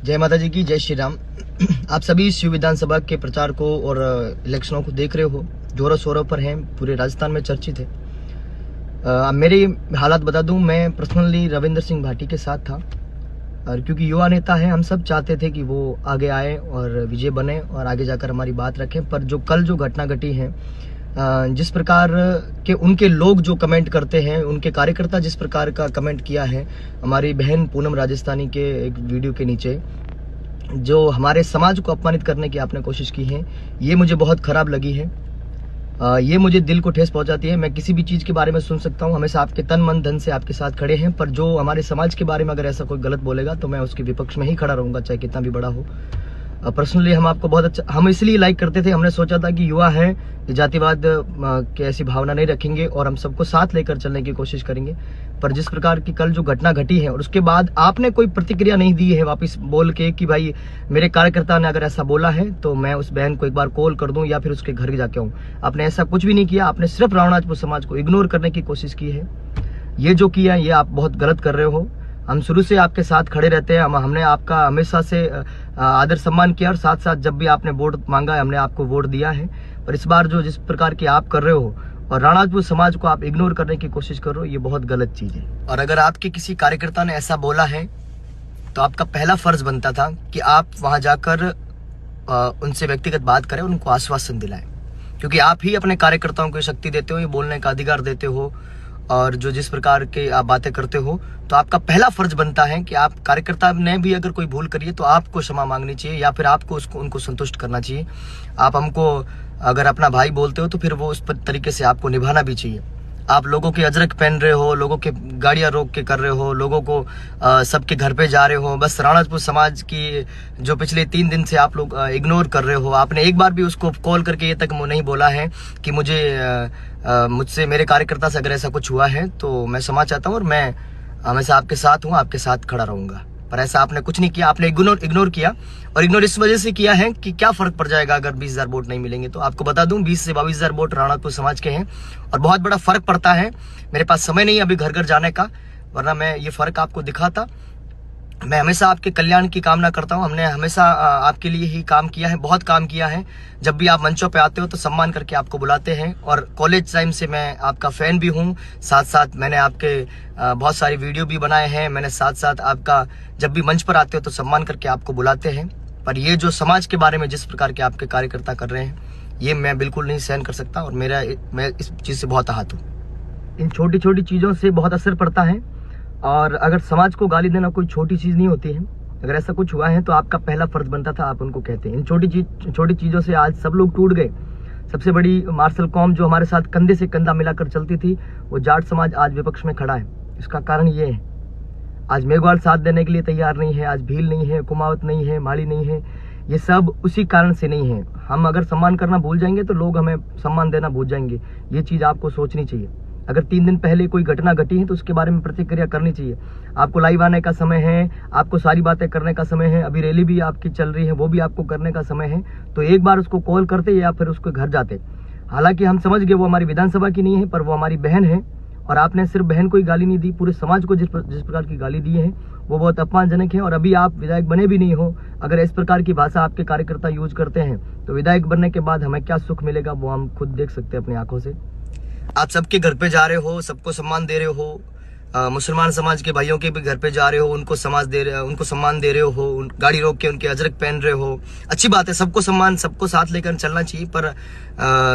जय माता जी की, जय श्री राम। आप सभी शिव विधानसभा के प्रचार को और इलेक्शनों को देख रहे हो, जोरों शोरों पर हैं, पूरे राजस्थान में चर्चित है। मेरे हालात बता दूं, मैं पर्सनली रविंद्र सिंह भाटी के साथ था, और क्योंकि युवा नेता है, हम सब चाहते थे कि वो आगे आए और विजय बने और आगे जाकर हमारी बात रखें। पर जो कल जो घटना घटी है, जिस प्रकार के उनके लोग जो कमेंट करते हैं, उनके कार्यकर्ता जिस प्रकार का कमेंट किया है हमारी बहन पूनम राजस्थानी के एक वीडियो के नीचे, जो हमारे समाज को अपमानित करने की आपने कोशिश की है, ये मुझे बहुत खराब लगी है। ये मुझे दिल को ठेस पहुंचाती है। मैं किसी भी चीज़ के बारे में सुन सकता हूं, हमेशा आपके तन मन धन से आपके साथ खड़े हैं, पर जो हमारे समाज के बारे में अगर ऐसा कोई गलत बोलेगा तो मैं उसके विपक्ष में ही खड़ा रहूंगा, चाहे कितना भी बड़ा हो। पर्सनली हम आपको बहुत अच्छा, हम इसलिए लाइक करते थे, हमने सोचा था कि युवा है, जातिवाद की ऐसी भावना नहीं रखेंगे और हम सबको साथ लेकर चलने की कोशिश करेंगे। पर जिस प्रकार की कल जो घटना घटी है और उसके बाद आपने कोई प्रतिक्रिया नहीं दी है वापस बोल के कि भाई मेरे कार्यकर्ता ने अगर ऐसा बोला है तो मैं उस बहन को एक बार कॉल कर दूं या फिर उसके घर जाके आऊं, आपने ऐसा कुछ भी नहीं किया। आपने सिर्फ रावणाजपुर समाज को इग्नोर करने की कोशिश की है। ये जो किया ये आप बहुत गलत कर रहे हो। हम शुरू से आपके साथ खड़े रहते हैं, हमने आपका हमेशा से आदर सम्मान किया और साथ साथ जब भी आपने वोट मांगा हमने आपको वोट दिया है। पर इस बार जो जिस प्रकार की आप कर रहे हो और रावणाजपुर समाज को आप इग्नोर करने की कोशिश कर रहे हो, ये बहुत गलत चीज है। और अगर आपके किसी कार्यकर्ता ने ऐसा बोला है तो आपका पहला फर्ज बनता था कि आप वहां जाकर उनसे व्यक्तिगत बात करें, उनको आश्वासन दिलाएं, क्योंकि आप ही अपने कार्यकर्ताओं को शक्ति देते हो, ये बोलने का अधिकार देते हो। और जो जिस प्रकार के आप बातें करते हो, तो आपका पहला फर्ज बनता है कि आप कार्यकर्ता ने भी अगर कोई भूल करी है तो आपको क्षमा मांगनी चाहिए या फिर आपको उनको संतुष्ट करना चाहिए। आप हमको अगर अपना भाई बोलते हो तो फिर वो उस तरीके से आपको निभाना भी चाहिए। आप लोगों के अजरक पहन रहे हो, लोगों के गाड़ियां रोक के कर रहे हो, लोगों को सबके घर पे जा रहे हो, बस रावणाजपुर समाज की जो पिछले 3 दिन से आप लोग इग्नोर कर रहे हो। आपने एक बार भी उसको कॉल करके ये तक नहीं बोला है कि मुझसे मेरे कार्यकर्ता से अगर ऐसा कुछ हुआ है तो मैं क्षमा चाहता हूँ और मैं हमेशा आपके साथ हूँ, आपके साथ खड़ा रहूंगा। पर ऐसा आपने कुछ नहीं किया, आपने इग्नोर किया। और इग्नोर इस वजह से किया है कि क्या फर्क पड़ जाएगा अगर 20,000 वोट नहीं मिलेंगे। तो आपको बता दूं 20 से 22,000 वोट रावणाजपुर समाज के हैं और बहुत बड़ा फर्क पड़ता है। मेरे पास समय नहीं अभी घर घर जाने का, वरना मैं ये फर्क आपको दिखाता। मैं हमेशा आपके कल्याण की कामना करता हूं। हमने हमेशा आपके लिए ही काम किया है, बहुत काम किया है। जब भी आप मंचों पे आते हो तो सम्मान करके आपको बुलाते हैं और कॉलेज टाइम से मैं आपका फैन भी हूं। साथ साथ मैंने आपके बहुत सारी वीडियो भी बनाए हैं। मैंने साथ साथ आपका जब भी मंच पर आते हो तो सम्मान करके आपको बुलाते हैं। पर ये जो समाज के बारे में जिस प्रकार के आपके कार्यकर्ता कर रहे हैं, ये मैं बिल्कुल नहीं सहन कर सकता और मैं इस चीज़ से बहुत आहत हूँ। इन छोटी छोटी चीज़ों से बहुत असर पड़ता है और अगर समाज को गाली देना कोई छोटी चीज़ नहीं होती है। अगर ऐसा कुछ हुआ है तो आपका पहला फर्ज बनता था, आप उनको कहते हैं। इन छोटी चीज़ों से आज सब लोग टूट गए। सबसे बड़ी मार्शल कौम जो हमारे साथ कंधे से कंधा मिलाकर चलती थी, वो जाट समाज आज विपक्ष में खड़ा है। इसका कारण ये है, आज मेघवाल साथ देने के लिए तैयार नहीं है, आज भील नहीं है, कुमावत नहीं है, माली नहीं है। ये सब उसी कारण से नहीं है। हम अगर सम्मान करना भूल जाएंगे तो लोग हमें सम्मान देना भूल जाएंगे। ये चीज़ आपको सोचनी चाहिए। अगर 3 दिन पहले कोई घटना घटी है तो उसके बारे में प्रतिक्रिया करनी चाहिए। आपको लाइव आने का समय है, आपको सारी बातें करने का समय है, अभी रैली भी आपकी चल रही है, वो भी आपको करने का समय है। तो एक बार उसको कॉल करते या फिर उसके घर जाते। हालांकि हम समझ गए वो हमारी विधानसभा की नहीं है, पर वो हमारी बहन है और आपने सिर्फ बहन को ही गाली नहीं दी, पूरे समाज को जिस प्रकार की गाली दी है वो बहुत अपमानजनक है। और अभी आप विधायक बने भी नहीं हो, अगर इस प्रकार की भाषा आपके कार्यकर्ता यूज करते हैं तो विधायक बनने के बाद हमें क्या सुख मिलेगा वो हम खुद देख सकते हैं अपनी आंखों से। आप सबके घर पे जा रहे हो, सबको सम्मान दे रहे हो, मुसलमान समाज के भाइयों के भी घर पे जा रहे हो, उनको सम्मान दे रहे हो, गाड़ी रोक के उनके अजरक पहन रहे हो। अच्छी बात है, सबको सम्मान, सबको साथ लेकर चलना चाहिए। पर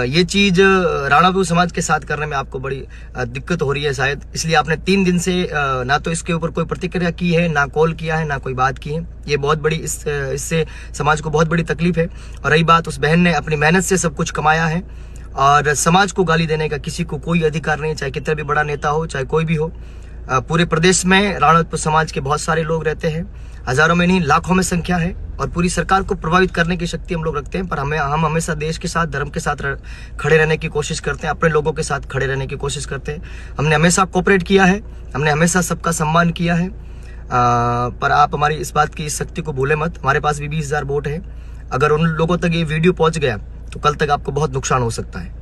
ये चीज रावणाजपुर समाज के साथ करने में आपको बड़ी दिक्कत हो रही है शायद, इसलिए आपने 3 दिन से ना तो इसके ऊपर कोई प्रतिक्रिया की है, ना कॉल किया है, ना कोई बात की है। ये बहुत बड़ी इससे समाज को बहुत बड़ी तकलीफ है। और रही बात, उस बहन ने अपनी मेहनत से सब कुछ कमाया है और समाज को गाली देने का किसी को कोई अधिकार नहीं, चाहे कितना भी बड़ा नेता हो, चाहे कोई भी हो। पूरे प्रदेश में रावणाजपुर समाज के बहुत सारे लोग रहते हैं, हजारों में नहीं लाखों में संख्या है और पूरी सरकार को प्रभावित करने की शक्ति हम लोग रखते हैं। पर हम हमेशा देश के साथ, धर्म के साथ खड़े रहने की कोशिश करते हैं, अपने लोगों के साथ खड़े रहने की कोशिश करते हैं। हमने हमेशा कोऑपरेट किया है, हमने हमेशा सबका सम्मान किया है। पर आप हमारी इस बात की शक्ति को भूले मत। हमारे पास भी 20,000 वोट है। अगर उन लोगों तक ये वीडियो पहुंच गया तो कल तक आपको बहुत नुकसान हो सकता है।